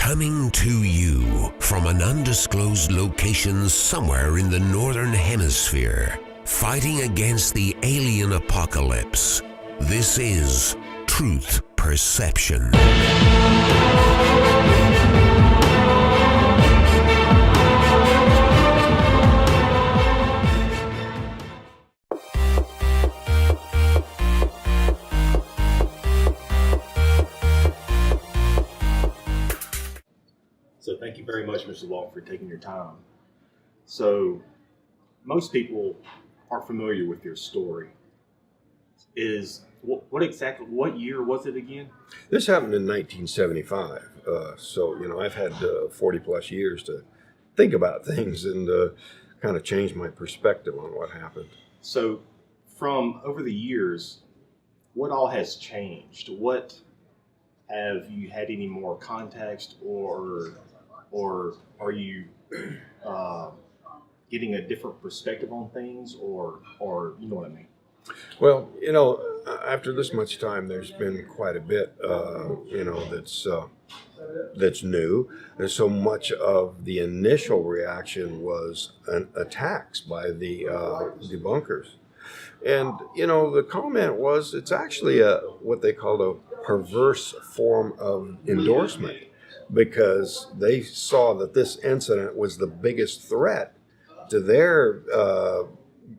Coming to you from an undisclosed location somewhere in the northern hemisphere, fighting against the alien apocalypse. This is Truth Perception. So thank you very much, Mr. Walton, for taking your time. So most people are familiar with your story. What year was it again? This happened in 1975. I've had 40 plus years to think about things and kind of change my perspective on what happened. So from over the years, what all has changed? What have you had any more context, or are you getting a different perspective on things, or you know what I mean? Well, after this much time, there's been quite a bit, that's new. And so much of the initial reaction was attacks by the debunkers. And, the comment was it's actually what they called a perverse form of endorsement, because they saw that this incident was the biggest threat to their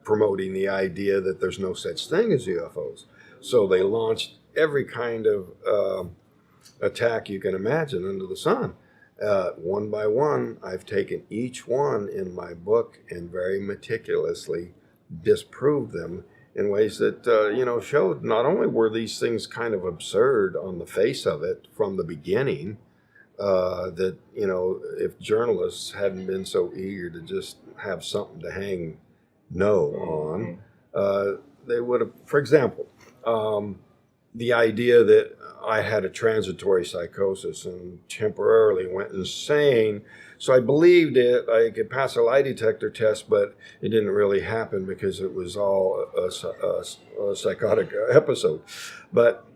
promoting the idea that there's no such thing as UFOs. So they launched every kind of attack you can imagine under the sun. One by one, I've taken each one in my book and very meticulously disproved them in ways that, showed not only were these things kind of absurd on the face of it from the beginning, that, if journalists hadn't been so eager to just have something to hang on, they would have, for example, the idea that I had a transitory psychosis and temporarily went insane. So I believed it. I could pass a lie detector test, but it didn't really happen because it was all a psychotic episode. But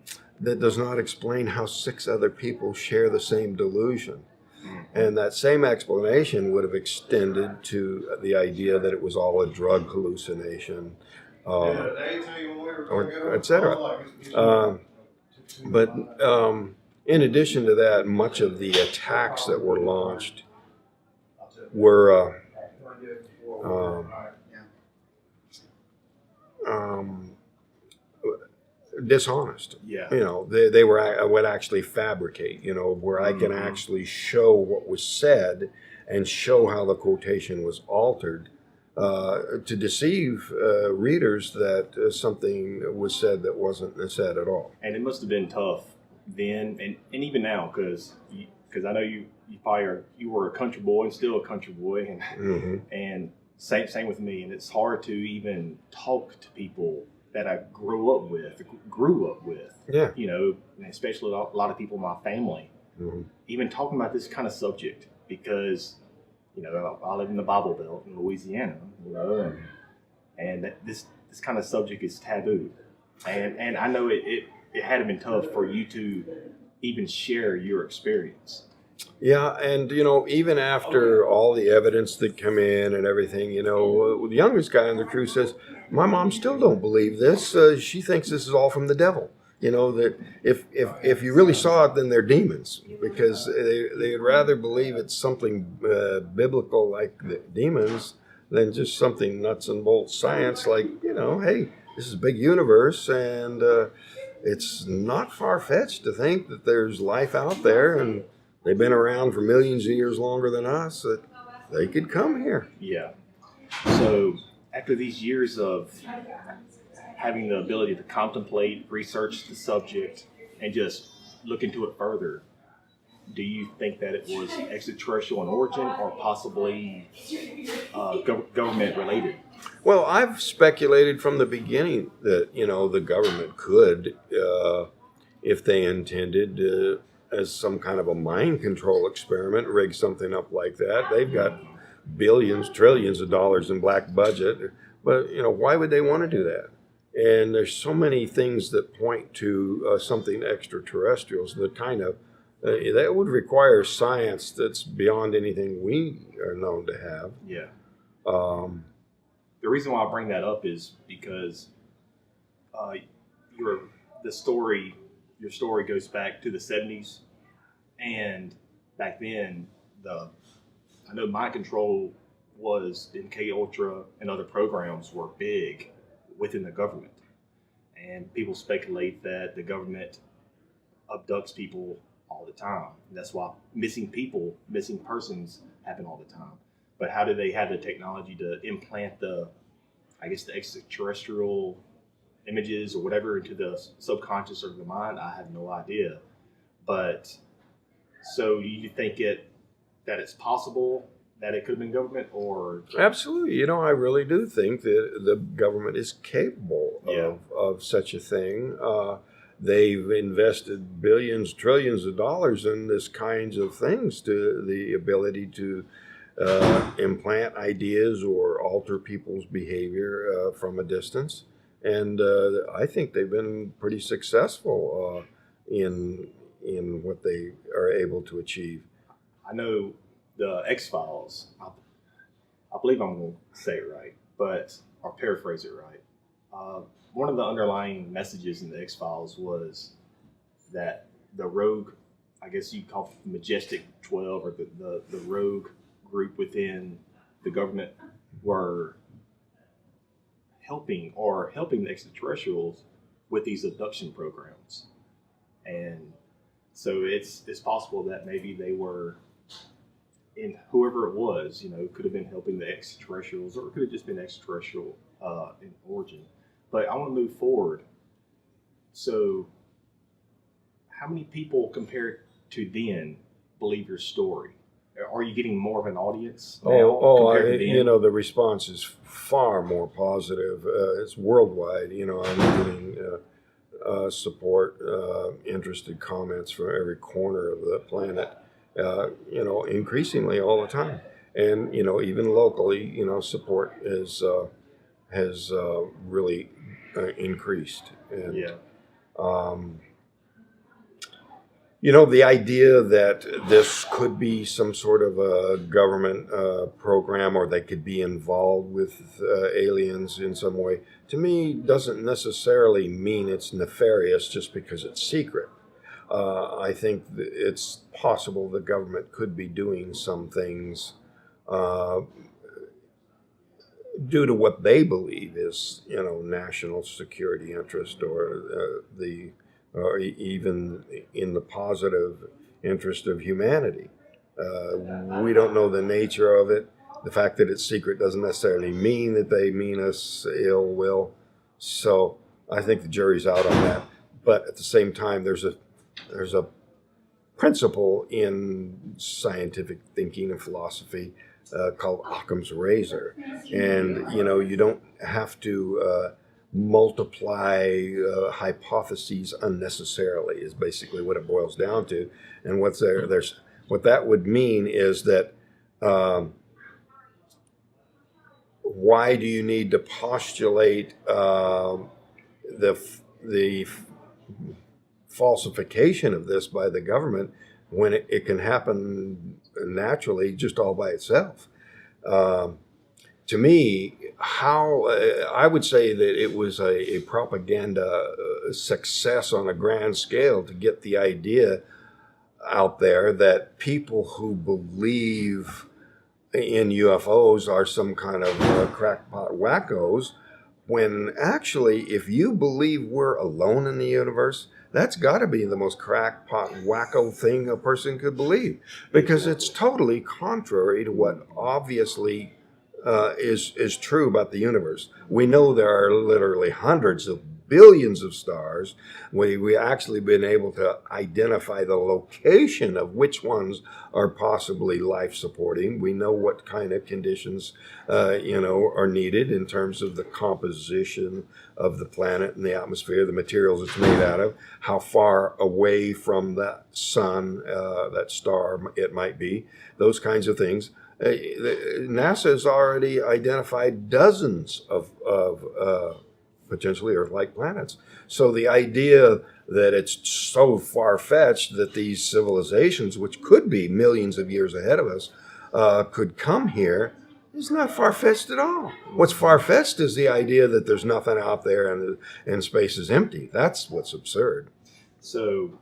that does not explain how 6 other people share the same delusion. And that same explanation would have extended to the idea that it was all a drug hallucination, or etc. But in addition to that, much of the attacks that were launched were dishonest. Yeah. They would actually fabricate, where I can actually show what was said and show how the quotation was altered to deceive readers that something was said that wasn't said at all. And it must have been tough then and even now, because I know you were a country boy and still a country boy, and same with me. And it's hard to even talk to people that I grew up with. Yeah. Especially a lot of people in my family. Even talking about this kind of subject, because I live in the Bible Belt in Louisiana, and this kind of subject is taboo, and I know it had been tough for you to even share your experience. Yeah, and even after all the evidence that come in and everything, the youngest guy on the crew says, "My mom still don't believe this. She thinks this is all from the devil." That if you really saw it, then they're demons, because they'd rather believe it's something biblical like the demons than just something nuts and bolts science like, hey, this is a big universe, and it's not far-fetched to think that there's life out there, and they've been around for millions of years longer than us, that they could come here. Yeah. So after these years of having the ability to contemplate, research the subject, and just look into it further, do you think that it was extraterrestrial in origin or possibly government related? Well, I've speculated from the beginning that, the government could, if they intended, as some kind of a mind control experiment, rig something up like that. They've got billions, trillions of dollars in black budget, but, why would they want to do that? And there's so many things that point to something extraterrestrial that kind of That would require science that's beyond anything we are known to have. Yeah. Um, The reason why I bring that up is because uh, your the story your story goes back to the 70s, and back then I know mind control was MK Ultra and other programs were big within the government, and people speculate that the government abducts people all the time. That's why missing persons happen all the time. But how do they have the technology to implant the extraterrestrial images or whatever into the subconscious or the mind? I have no idea. But so you think that it's possible that it could have been government, or Absolutely. I really do think that the government is capable of such a thing. They've invested billions, trillions of dollars in this kinds of things, to the ability to implant ideas or alter people's behavior from a distance. And I think they've been pretty successful in what they are able to achieve. I know the X-Files. I believe I'm going to say it right, or paraphrase it right. One of the underlying messages in the X-Files was that the rogue, I guess you call it the Majestic 12, or the rogue group within the government, were helping the extraterrestrials with these abduction programs. And so it's possible that maybe they were, in whoever it was, could have been helping the extraterrestrials, or it could have just been extraterrestrial in origin. But I want to move forward. So how many people compared to then believe your story? Are you getting more of an audience now compared to then? The response is far more positive. It's worldwide. I'm getting support, interested comments from every corner of the planet, increasingly all the time. And, even locally, support has really increased. And, the idea that this could be some sort of a government program, or they could be involved with aliens in some way, to me doesn't necessarily mean it's nefarious just because it's secret. I think it's possible the government could be doing some things due to what they believe is, national security interest, or even in the positive interest of humanity. We don't know the nature of it. The fact that it's secret doesn't necessarily mean that they mean us ill will. So I think the jury's out on that. But at the same time, there's a principle in scientific thinking and philosophy called Occam's razor. And, you don't have to multiply hypotheses unnecessarily, is basically what it boils down to. And what that would mean is that why do you need to postulate the falsification of this by the government when it can happen naturally just all by itself? To me, I would say that it was a propaganda success on a grand scale to get the idea out there that people who believe in UFOs are some kind of crackpot wackos, when actually, if you believe we're alone in the universe, that's got to be the most crackpot wacko thing a person could believe, because it's totally contrary to what obviously is true about the universe. We know there are literally hundreds of billions of stars. We actually been able to identify the location of which ones are possibly life supporting. We know what kind of conditions are needed in terms of the composition of the planet and the atmosphere, the materials it's made out of, how far away from that sun, that star it might be, those kinds of things. NASA has already identified dozens of potentially Earth-like planets. So the idea that it's so far-fetched that these civilizations, which could be millions of years ahead of us, could come here is not far-fetched at all. What's far-fetched is the idea that there's nothing out there and space is empty. That's what's absurd. So,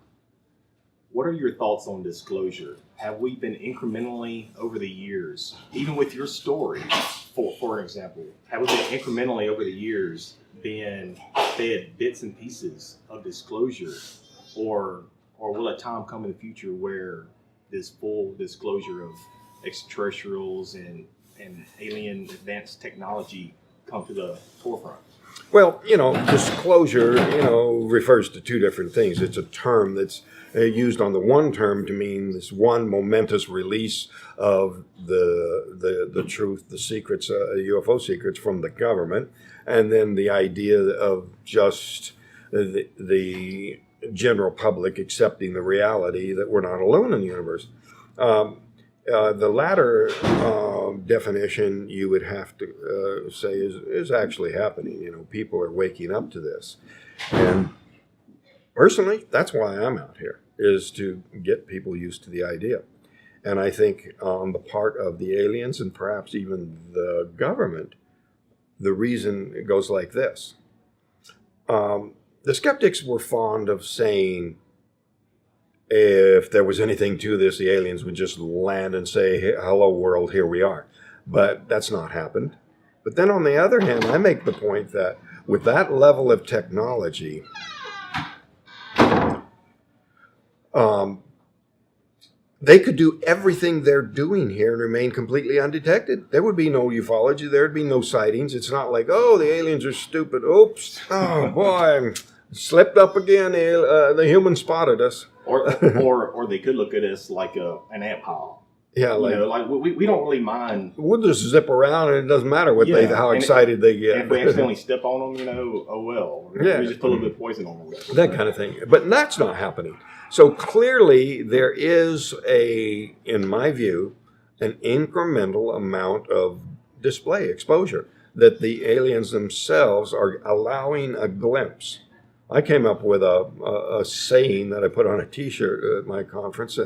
what are your thoughts on disclosure? Have we been incrementally over the years, even with your story, for an example, have we been incrementally over the years been fed bits and pieces of disclosure, or will a time come in the future where this full disclosure of extraterrestrials and alien advanced technology come to the forefront? Well, disclosure, refers to two different things. It's a term that's used on the one term to mean this one momentous release of the truth, the secrets, UFO secrets from the government, and then the idea of just the general public accepting the reality that we're not alone in the universe. The latter definition you would have to say is actually happening. People are waking up to this. And personally, that's why I'm out here, is to get people used to the idea. And I think on the part of the aliens and perhaps even the government, the reason it goes like this. The skeptics were fond of saying, if there was anything to this, the aliens would just land and say, hey, hello world, here we are. But that's not happened. But then on the other hand, I make the point that with that level of technology, they could do everything they're doing here and remain completely undetected. There would be no ufology. There'd be no sightings. It's not like, oh, the aliens are stupid. Oops. Oh, boy, slipped up again. The humans spotted us. Or they could look at us like an ant pile. Yeah, we don't really mind. We'll just zip around, and it doesn't matter how excited they get. And if we accidentally step on them, oh well. Yeah. We just put a little bit of poison on them. That kind of thing. But that's not happening. So clearly, there is in my view, an incremental amount of display exposure that the aliens themselves are allowing a glimpse. I came up with a saying that I put on a T-shirt at my conference.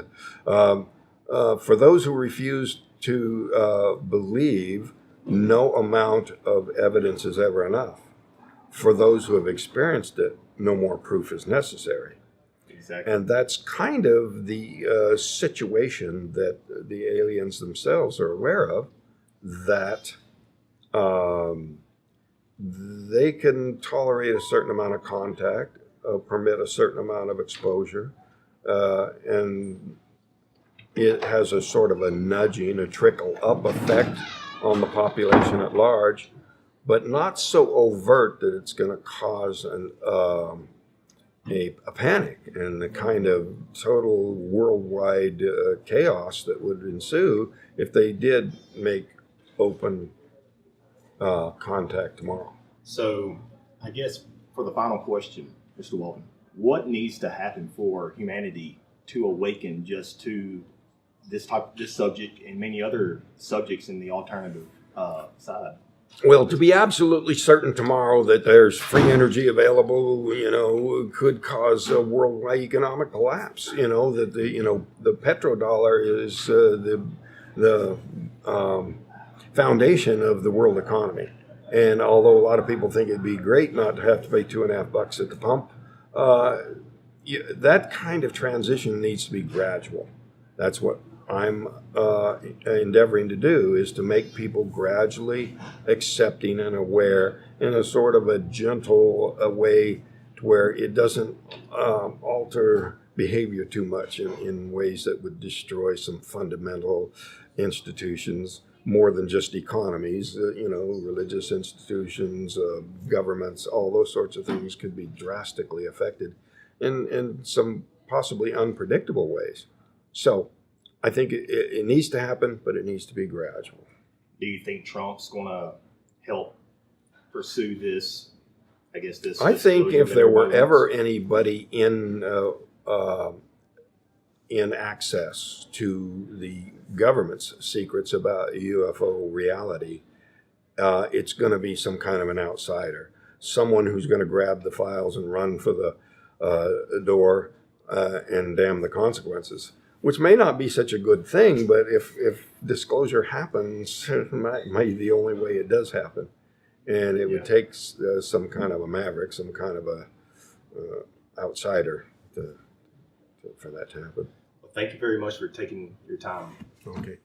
For those who refuse to believe, no amount of evidence is ever enough. For those who have experienced it, no more proof is necessary. Exactly. And that's kind of the situation that the aliens themselves are aware of, that they can tolerate a certain amount of contact, permit a certain amount of exposure, and it has a sort of a nudging, a trickle-up effect on the population at large, but not so overt that it's going to cause a panic and the kind of total worldwide chaos that would ensue if they did make open contact tomorrow. So, I guess for the final question, Mr. Walton, what needs to happen for humanity to awaken just to this subject and many other subjects in the alternative side? Well, to be absolutely certain tomorrow that there's free energy available, could cause a worldwide economic collapse. That the petrodollar is the foundation of the world economy. And although a lot of people think it'd be great not to have to pay $2.50 at the pump, that kind of transition needs to be gradual. That's what I'm endeavoring to do, is to make people gradually accepting and aware in a sort of a gentle way to where it doesn't alter behavior too much in ways that would destroy some fundamental institutions more than just economies. Religious institutions, governments, all those sorts of things could be drastically affected in some possibly unpredictable ways. So I think it needs to happen, but it needs to be gradual. Do you think Trump's going to help pursue this? I think if there were ever anybody in access to the government's secrets about UFO reality, it's going to be some kind of an outsider. someone who's going to grab the files and run for the door and damn the consequences, which may not be such a good thing, but if disclosure happens, it might be the only way it does happen. And it would take some kind of a maverick, some kind of a outsider for that to happen. Well, thank you very much for taking your time. Okay.